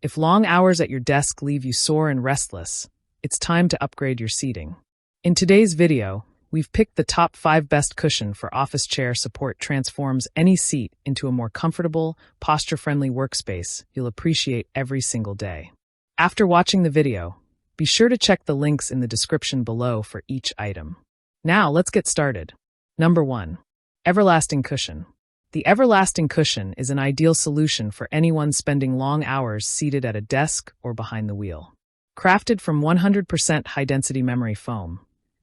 If long hours at your desk leave you sore and restless, it's time to upgrade your seating. In today's video, we've picked the top 5 best cushion for office chair support transforms any seat into a more comfortable, posture-friendly workspace you'll appreciate every single day. After watching the video, be sure to check the links in the description below for each item. Now, let's get started. Number 1. Everlasting Cushion. The Everlasting Cushion is an ideal solution for anyone spending long hours seated at a desk or behind the wheel. Crafted from 100% high-density memory foam,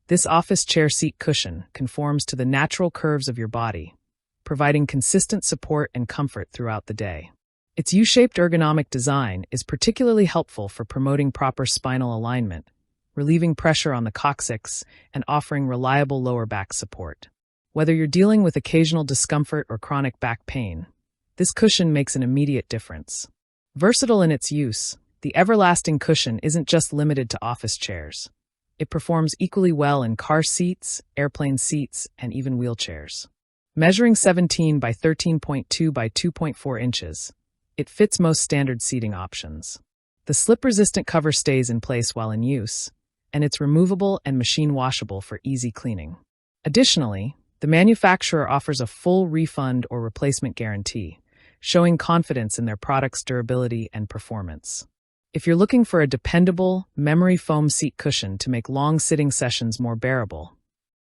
this office chair seat cushion conforms to the natural curves of your body, providing consistent support and comfort throughout the day. Its U-shaped ergonomic design is particularly helpful for promoting proper spinal alignment, relieving pressure on the coccyx, and offering reliable lower back support. Whether you're dealing with occasional discomfort or chronic back pain, this cushion makes an immediate difference. Versatile in its use, the Everlasting Cushion isn't just limited to office chairs. It performs equally well in car seats, airplane seats, and even wheelchairs. Measuring 17 by 13.2 by 2.4 inches, it fits most standard seating options. The slip-resistant cover stays in place while in use, and it's removable and machine washable for easy cleaning. Additionally, the manufacturer offers a full refund or replacement guarantee, showing confidence in their product's durability and performance. If you're looking for a dependable, memory foam seat cushion to make long sitting sessions more bearable.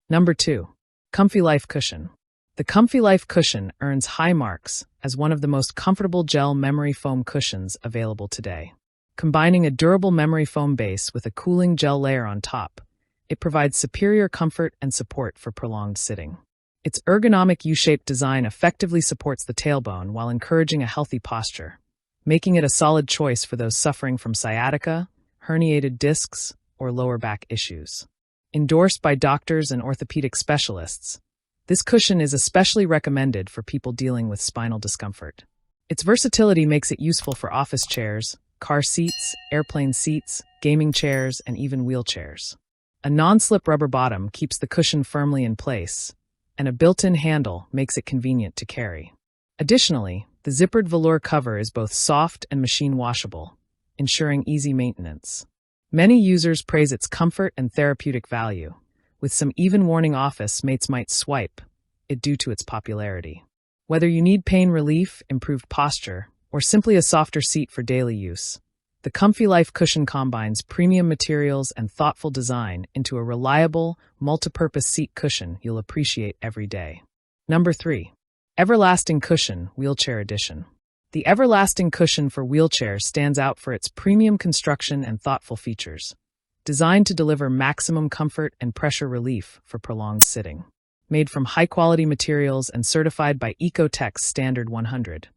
Number 2. ComfiLife Cushion. The ComfiLife Cushion earns high marks as one of the most comfortable gel memory foam cushions available today. Combining a durable memory foam base with a cooling gel layer on top, it provides superior comfort and support for prolonged sitting. Its ergonomic U-shaped design effectively supports the tailbone while encouraging a healthy posture, making it a solid choice for those suffering from sciatica, herniated discs, or lower back issues. Endorsed by doctors and orthopedic specialists, this cushion is especially recommended for people dealing with spinal discomfort. Its versatility makes it useful for office chairs, car seats, airplane seats, gaming chairs, and even wheelchairs. A non-slip rubber bottom keeps the cushion firmly in place, and a built-in handle makes it convenient to carry. Additionally, the zippered velour cover is both soft and machine washable, ensuring easy maintenance. Many users praise its comfort and therapeutic value, with some even warning office mates might swipe it due to its popularity. Whether you need pain relief, improved posture, or simply a softer seat for daily use, the ComfiLife Cushion combines premium materials and thoughtful design into a reliable, multi-purpose seat cushion you'll appreciate every day. Number 3. Everlasting Cushion Wheelchair Edition. The Everlasting Cushion for wheelchairs stands out for its premium construction and thoughtful features, designed to deliver maximum comfort and pressure relief for prolonged sitting. Made from high-quality materials and certified by Ecotech's Standard 100.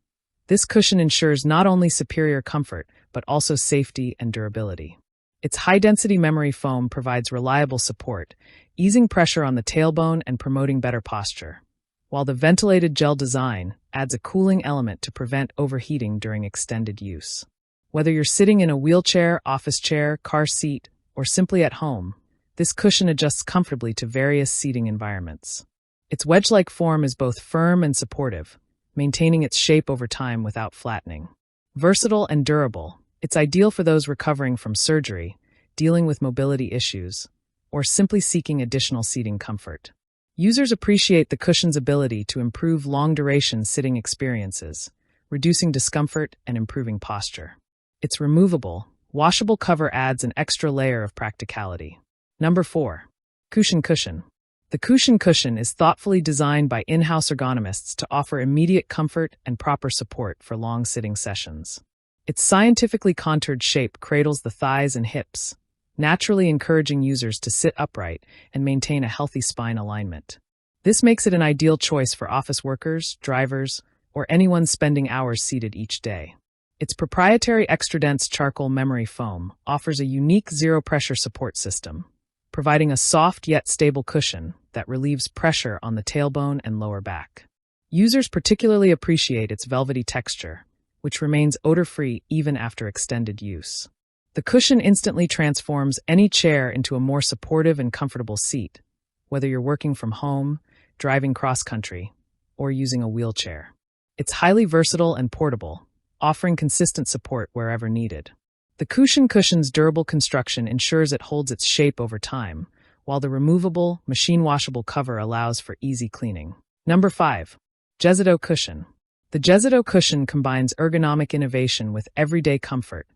This cushion ensures not only superior comfort, but also safety and durability. Its high-density memory foam provides reliable support, easing pressure on the tailbone and promoting better posture, while the ventilated gel design adds a cooling element to prevent overheating during extended use. Whether you're sitting in a wheelchair, office chair, car seat, or simply at home, this cushion adjusts comfortably to various seating environments. Its wedge-like form is both firm and supportive, maintaining its shape over time without flattening. Versatile and durable, it's ideal for those recovering from surgery, dealing with mobility issues, or simply seeking additional seating comfort. Users appreciate the cushion's ability to improve long-duration sitting experiences, reducing discomfort and improving posture. Its removable, washable cover adds an extra layer of practicality. Number 4. Ccushion Cushion. The Ccushion Cushion is thoughtfully designed by in-house ergonomists to offer immediate comfort and proper support for long sitting sessions. Its scientifically contoured shape cradles the thighs and hips, naturally encouraging users to sit upright and maintain a healthy spine alignment. This makes it an ideal choice for office workers, drivers, or anyone spending hours seated each day. Its proprietary extra-dense charcoal memory foam offers a unique zero-pressure support system, providing a soft yet stable cushion that relieves pressure on the tailbone and lower back. Users particularly appreciate its velvety texture, which remains odor-free even after extended use. The cushion instantly transforms any chair into a more supportive and comfortable seat, whether you're working from home, driving cross-country, or using a wheelchair. It's highly versatile and portable, offering consistent support wherever needed. The Ccushion Cushion's durable construction ensures it holds its shape over time, while the removable, machine-washable cover allows for easy cleaning. Number 5. Jesido Cushion. The Jesido Cushion combines ergonomic innovation with everyday comfort,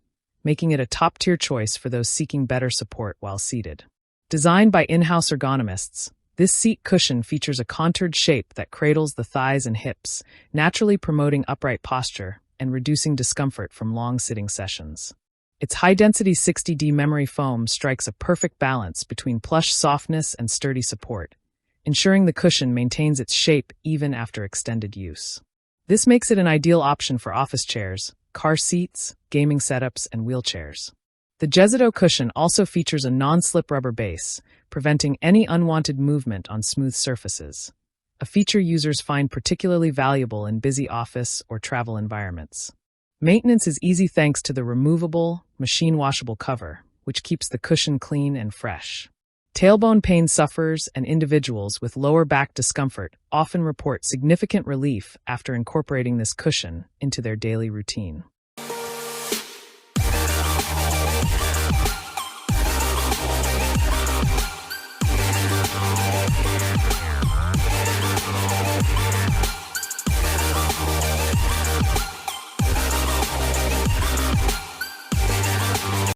making it a top-tier choice for those seeking better support while seated. Designed by in-house ergonomists, this seat cushion features a contoured shape that cradles the thighs and hips, naturally promoting upright posture and reducing discomfort from long sitting sessions. Its high-density 60D memory foam strikes a perfect balance between plush softness and sturdy support, ensuring the cushion maintains its shape even after extended use. This makes it an ideal option for office chairs, car seats, gaming setups, and wheelchairs. The Jesido Cushion also features a non-slip rubber base, preventing any unwanted movement on smooth surfaces, a feature users find particularly valuable in busy office or travel environments. Maintenance is easy thanks to the removable, machine-washable cover, which keeps the cushion clean and fresh. Tailbone pain sufferers and individuals with lower back discomfort often report significant relief after incorporating this cushion into their daily routine.